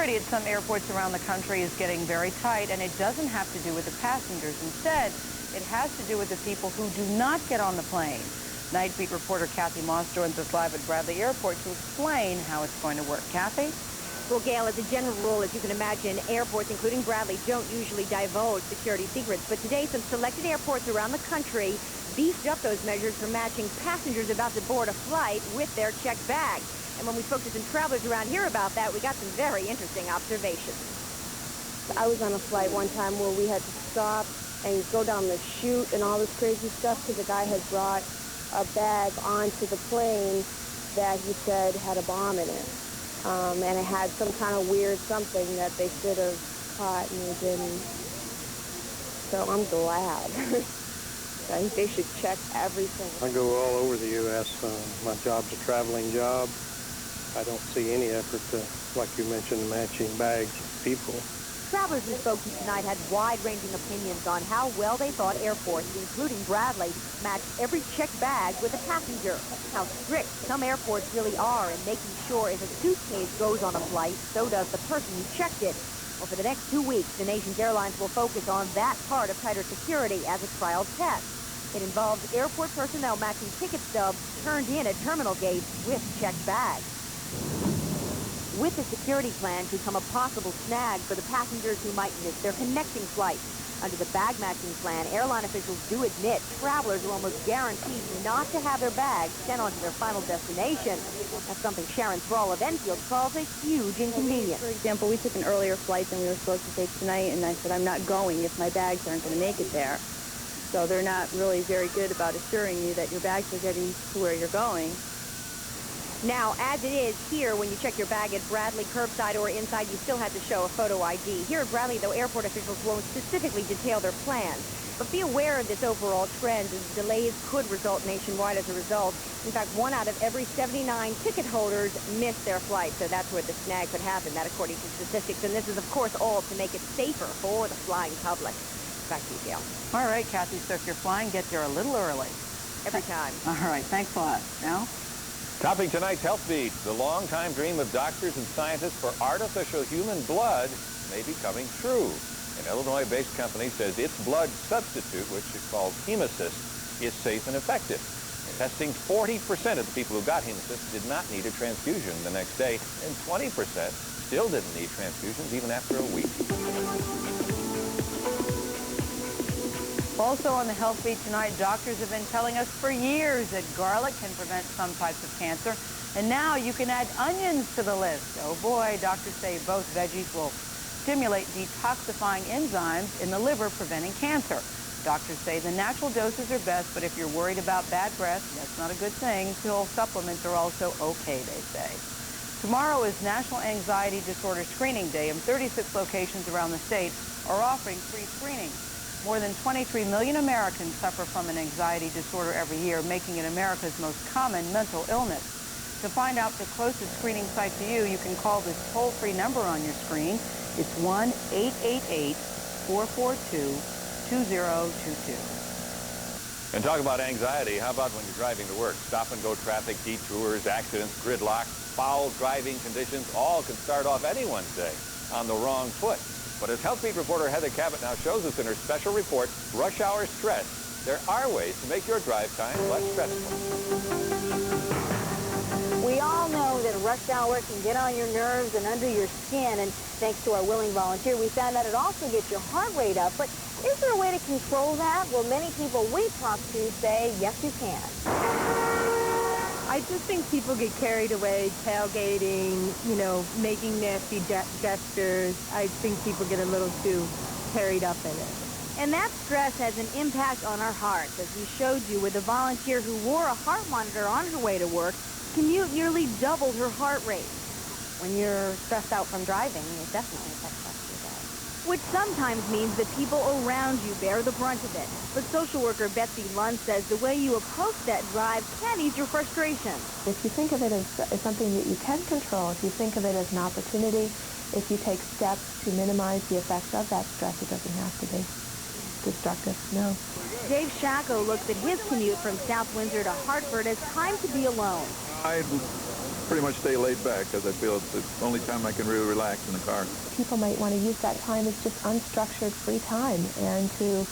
Security at some airports around the country is getting very tight, and it doesn't have to do with the passengers. Instead, it has to do with the people who do not get on the plane. NightBEAT reporter Kathy Moss joins us live at Bradley Airport to explain how it's going to work. Kathy? Well, Gayle, as a general rule, as you can imagine, airports, including Bradley, don't usually divulge security secrets. But today, some selected airports around the country beefed up those measures for matching passengers about to board a flight with their checked bags. And when we spoke to some travelers around here about that, we got some very interesting observations. I was on a flight one time where we had to stop and go down the chute and all this crazy stuff because the guy had brought a bag onto the plane that he said had a bomb in it. And it had some kind of weird something that they should have caught and they didn't. So I'm glad. I think they should check everything. I go all over the U.S. My job's a traveling job. I don't see any effort to, like you mentioned, matching bags with people. Travelers we spoke to tonight had wide-ranging opinions on how well they thought airports, including Bradley, matched every checked bag with a passenger. How strict some airports really are in making sure if a suitcase goes on a flight, so does the person who checked it. Well, for the next 2 weeks, the nation's airlines will focus on that part of tighter security as a trial test. It involves airport personnel matching ticket stubs turned in at terminal gates with checked bags. With the security plan could come a possible snag for the passengers who might miss their connecting flight. Under the bag matching plan, airline officials do admit travelers are almost guaranteed not to have their bags sent on to their final destination. That's something Sharon Thrall of Enfield calls a huge inconvenience. For example, we took an earlier flight than we were supposed to take tonight, and I said, I'm not going if my bags aren't going to make it there. So they're not really very good about assuring you that your bags are getting to where you're going. Now, as it is here, when you check your bag at Bradley, curbside or inside, you still have to show a photo ID. Here at Bradley, though, airport officials won't specifically detail their plans. But be aware of this overall trend, as delays could result nationwide as a result. In fact, 1 out of every 79 ticket holders missed their flight, so that's where the snag could happen, that according to statistics. And this is, of course, all to make it safer for the flying public. Back to you, Gayle. All right, Kathy, so if you're flying, get there a little early. Every time. All right, thanks a lot. Now? Topping tonight's Health Beat, the long-time dream of doctors and scientists for artificial human blood may be coming true. An Illinois-based company says its blood substitute, which is called Hemocyst, is safe and effective. In testing, 40% of the people who got Hemocyst did not need a transfusion the next day, and 20% still didn't need transfusions even after a week. Also on the Health Beat tonight, doctors have been telling us for years that garlic can prevent some types of cancer, and now you can add onions to the list. Oh boy, doctors say both veggies will stimulate detoxifying enzymes in the liver, preventing cancer. Doctors say the natural doses are best, but if you're worried about bad breath, that's not a good thing. Pill supplements are also okay, they say. Tomorrow is National Anxiety Disorder Screening Day, and 36 locations around the state are offering free screenings. More than 23 million Americans suffer from an anxiety disorder every year, making it America's most common mental illness. To find out the closest screening site to you, you can call this toll-free number on your screen. It's 1-888-442-2022. And talk about anxiety, how about when you're driving to work? Stop-and-go traffic, detours, accidents, gridlock, foul driving conditions, all can start off anyone's day on the wrong foot. But as Health Beat reporter Heather Cabot now shows us in her special report, Rush Hour Stress, there are ways to make your drive time less stressful. We all know that rush hour can get on your nerves and under your skin, and thanks to our willing volunteer, we found out it also gets your heart rate up. But is there a way to control that? Well, many people we talk to say, yes, you can. I just think people get carried away tailgating, you know, making nasty gestures. I think people get a little too carried up in it. And that stress has an impact on our hearts, as we showed you with a volunteer who wore a heart monitor on her way to work. Commute nearly doubled her heart rate. When you're stressed out from driving, it definitely affects us. Which sometimes means that people around you bear the brunt of it. But social worker Betsy Lund says the way you approach that drive can ease your frustration. If you think of it as something that you can control, if you think of it as an opportunity, if you take steps to minimize the effects of that stress, it doesn't have to be destructive, no. Dave Shacko looks at his commute from South Windsor to Hartford as time to be alone. I pretty much stay laid back because I feel it's the only time I can really relax in the car. People might want to use that time as just unstructured free time and to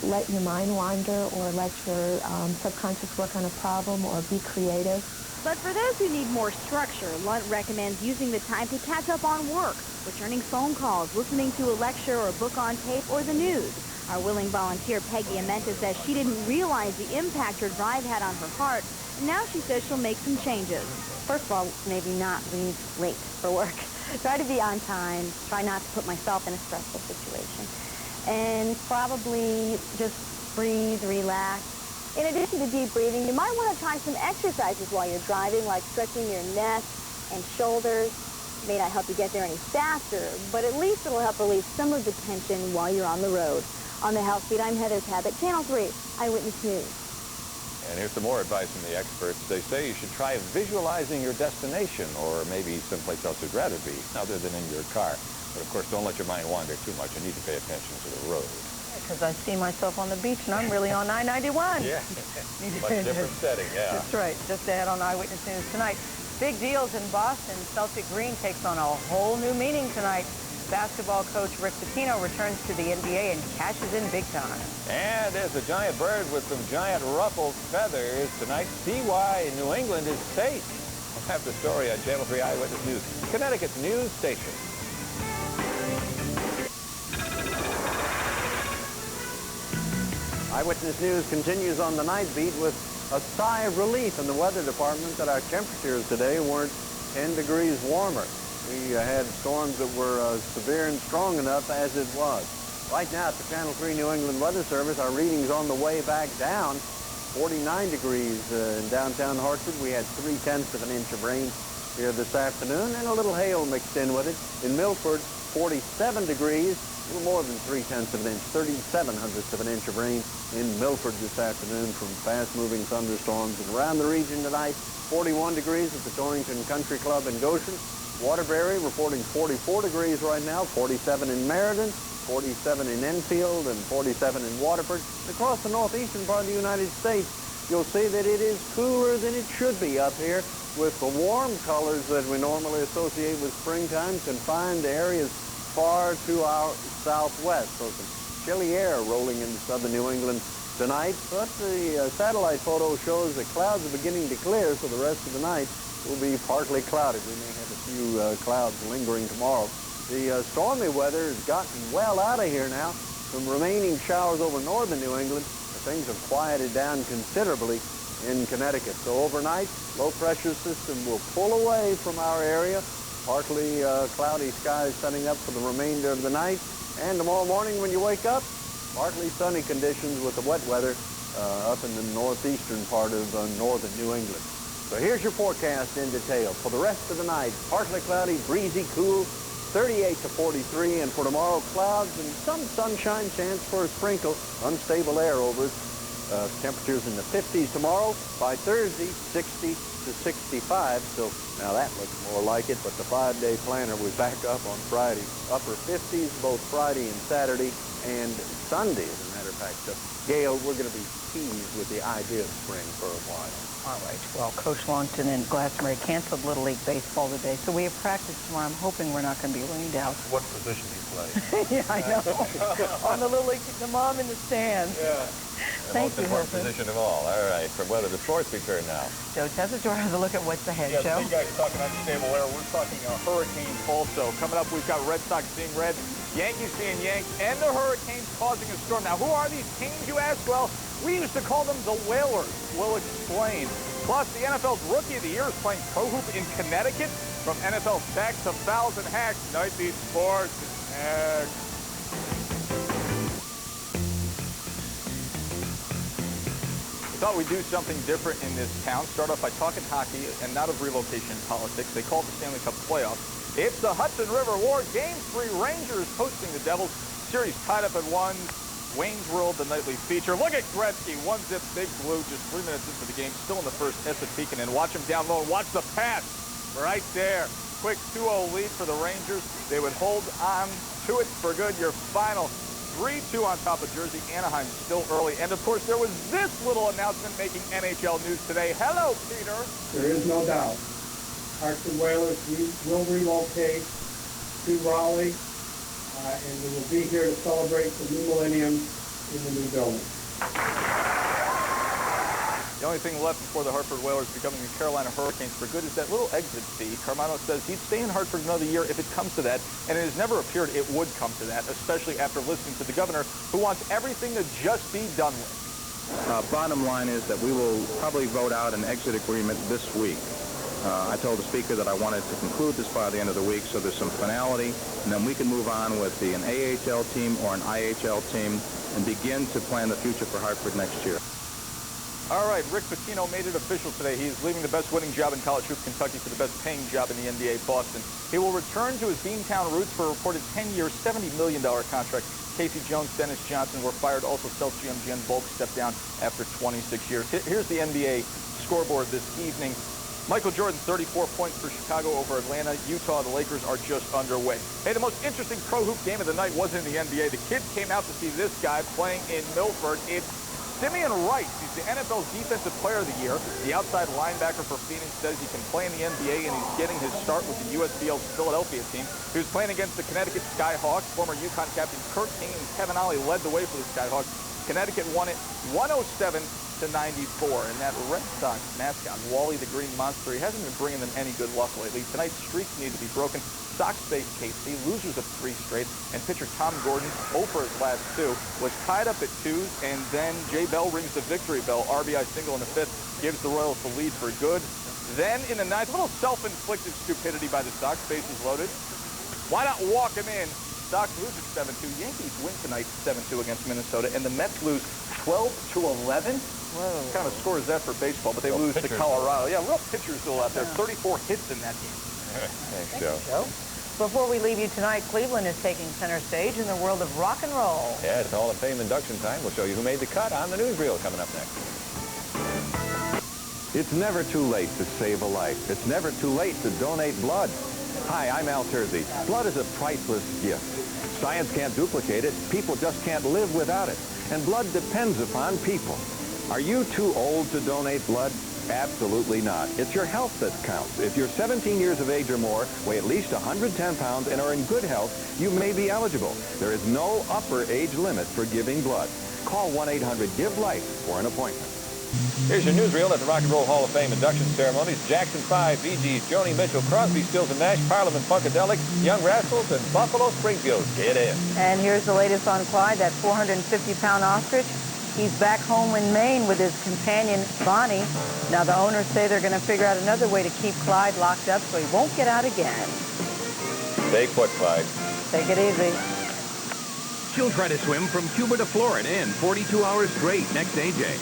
let your mind wander or let your subconscious work on a problem or be creative. But for those who need more structure, Lunt recommends using the time to catch up on work, returning phone calls, listening to a lecture or a book on tape, or the news. Our willing volunteer, Peggy Amenta, says she didn't realize the impact her drive had on her heart. Now she says she'll make some changes. First of all, maybe not leave late for work. Try to be on time. Try not to put myself in a stressful situation. And probably just breathe, relax. In addition to deep breathing, you might want to try some exercises while you're driving, like stretching your neck and shoulders. It may not help you get there any faster, but at least it'll help relieve some of the tension while you're on the road. On the Health Beat, I'm Heather Cabot, Channel 3, Eyewitness News. And here's some more advice from the experts. They say you should try visualizing your destination or maybe someplace else you'd rather be other than in your car. But of course, don't let your mind wander too much. You need to pay attention to the road. Because I see myself on the beach and I'm really on I-91. Yeah, much different setting, yeah. That's right. Just ahead on Eyewitness News tonight. Big deals in Boston. Celtic Green takes on a whole new meaning tonight. Basketball coach Rick Pitino returns to the NBA and cashes in big time. And there's a giant bird with some giant ruffled feathers. Tonight, see why New England is safe. We'll have the story on Channel 3 Eyewitness News, Connecticut's news station. Eyewitness News continues on the night beat with a sigh of relief in the weather department that our temperatures today weren't 10 degrees warmer. We had storms that were severe and strong enough as it was. Right now at the Channel 3 New England Weather Service, our reading's on the way back down. 49 degrees in downtown Hartford. We had 3/10 of an inch of rain here this afternoon and a little hail mixed in with it. In Milford, 47 degrees, a little more than 3/10 of an inch, 37/100 of an inch of rain in Milford this afternoon from fast-moving thunderstorms. And around the region tonight, 41 degrees at the Torrington Country Club in Goshen. Waterbury reporting 44 degrees right now, 47 in Meriden, 47 in Enfield, and 47 in Waterford. Across the northeastern part of the United States, you'll see that it is cooler than it should be up here, with the warm colors that we normally associate with springtime confined to areas far to our southwest. So some chilly air rolling into southern New England tonight, but the satellite photo shows that clouds are beginning to clear, so the rest of the night will be partly clouded. We may have a few clouds lingering tomorrow. The stormy weather has gotten well out of here now. Some remaining showers over northern New England. Things have quieted down considerably in Connecticut. So overnight, low pressure system will pull away from our area. Partly cloudy skies setting up for the remainder of the night. And tomorrow morning when you wake up, partly sunny conditions with the wet weather up in the northeastern part of northern New England. So here's your forecast in detail. For the rest of the night, partly cloudy, breezy, cool, 38 to 43. And for tomorrow, clouds and some sunshine, chance for a sprinkle, unstable air over us. Temperatures in the 50s tomorrow. By Thursday, 60 to 65. So now that looks more like it, but the 5-day planner was back up on Friday. Upper 50s both Friday and Saturday and Sunday, as a matter of fact. So, Gayle, we're going to be teased with the idea of spring for a while. All right. Well, Coach Longton and Glastonbury canceled Little League Baseball today, so we have practice tomorrow. I'm hoping we're not going to be rained out. What position do you play? Yeah, I know. On the Little League, the mom in the stands. Yeah. Thank you, The most important Hilton. position of all. All right. From weather to sports, we turn now. Joe Tessitore has a look at what's ahead, Yeah, Joe. the big guys talking unstable air. We're talking hurricanes also. Coming up, we've got Red Sox seeing red, Yankees being yanked, and the hurricanes causing a storm. Now, who are these teams, you ask? Well, we used to call them the Whalers. We'll explain. Plus, the NFL's Rookie of the Year is playing pro hoop in Connecticut. From NFL sacks to fouls and hacks, NightBEAT Sports is next. We thought we'd do something different in this town. Start off by talking hockey and not of relocation politics. They call it the Stanley Cup playoffs. It's the Hudson River War. Game 3, Rangers hosting the Devils. Series tied up at 1. Wayne's World, the nightly feature. Look at Gretzky, 1-zip, big blue, just 3 minutes into the game. Still in the first, Tessitore, and watch him down low. Watch the pass right there. Quick 2-0 lead for the Rangers. They would hold on to it for good. Your final 3-2 on top of Jersey. Anaheim still early. And, of course, there was this little announcement making NHL news today. Hello, Peter. There is no doubt. Hartford Whalers will relocate to Raleigh, and we will be here to celebrate the new millennium in the new building. The only thing left before the Hartford Whalers becoming the Carolina Hurricanes for good is that little exit fee. Carmano says he'd stay in Hartford another year if it comes to that, and it has never appeared it would come to that, especially after listening to the governor, who wants everything to just be done with. Bottom line is that we will probably vote out an exit agreement this week. I told the Speaker that I wanted to conclude this by the end of the week, so there's some finality, and then we can move on with an AHL team or an IHL team and begin to plan the future for Hartford next year. All right, Rick Pitino made it official today. He is leaving the best winning job in college hoops Kentucky for the best paying job in the NBA, Boston. He will return to his Beantown roots for a reported 10-year, $70 million contract. Casey Jones, Dennis Johnson were fired. Also, Self GM Volk stepped down after 26 years. Here's the NBA scoreboard this evening. Michael Jordan, 34 points for Chicago over Atlanta. Utah, the Lakers are just underway. Hey, the most interesting pro hoop game of the night wasn't in the NBA. The kids came out to see this guy playing in Milford. It's Simeon Rice. He's the NFL's Defensive Player of the Year. The outside linebacker for Phoenix says he can play in the NBA, and he's getting his start with the USBL's Philadelphia team. He was playing against the Connecticut Skyhawks. Former UConn captain Kurt King and Kevin Ollie led the way for the Skyhawks. Connecticut won it 107-94, and that Red Sox mascot, Wally the Green Monster, he hasn't been bringing them any good luck lately. Tonight's streaks need to be broken. Sox face KC, losers of 3 straight, and pitcher Tom Gordon, 0 for his last 2, was tied up at 2s, and then Jay Bell rings the victory bell. RBI single in the 5th gives the Royals the lead for good. Then in the 9th, a little self-inflicted stupidity by the Sox, bases loaded. Why not walk him in? Sox lose at 7-2. Yankees win tonight 7-2 against Minnesota, and the Mets lose 12-11. What kind of a score is that for baseball? But they lose to Colorado. Yeah, real pitchers still out there. 34 hits in that game. Thanks, Joe. Before we leave you tonight, Cleveland is taking center stage in the world of rock and roll. Yeah, it's Hall of Fame induction time. We'll show you who made the cut on the newsreel coming up next. It's never too late to save a life. It's never too late to donate blood. Hi, I'm Terzi. Blood is a priceless gift. Science can't duplicate it. People just can't live without it. And blood depends upon people. Are you too old to donate blood? Absolutely not. It's your health that counts. If you're 17 years of age or more, weigh at least 110 pounds, and are in good health, you may be eligible. There is no upper age limit for giving blood. Call 1-800-GIVE-LIFE for an appointment. Here's your newsreel at the Rock and Roll Hall of Fame induction ceremonies. Jackson 5, Bee Gees, Joni Mitchell, Crosby, Stills and Nash, Parliament Funkadelic, Young Rascals, and Buffalo Springfield. Get in. And here's the latest on Clyde, that 450-pound ostrich. He's back home in Maine with his companion, Bonnie. Now, the owners say they're going to figure out another way to keep Clyde locked up so he won't get out again. Stay put, Clyde. Take it easy. She'll try to swim from Cuba to Florida in 42 hours straight next AJ.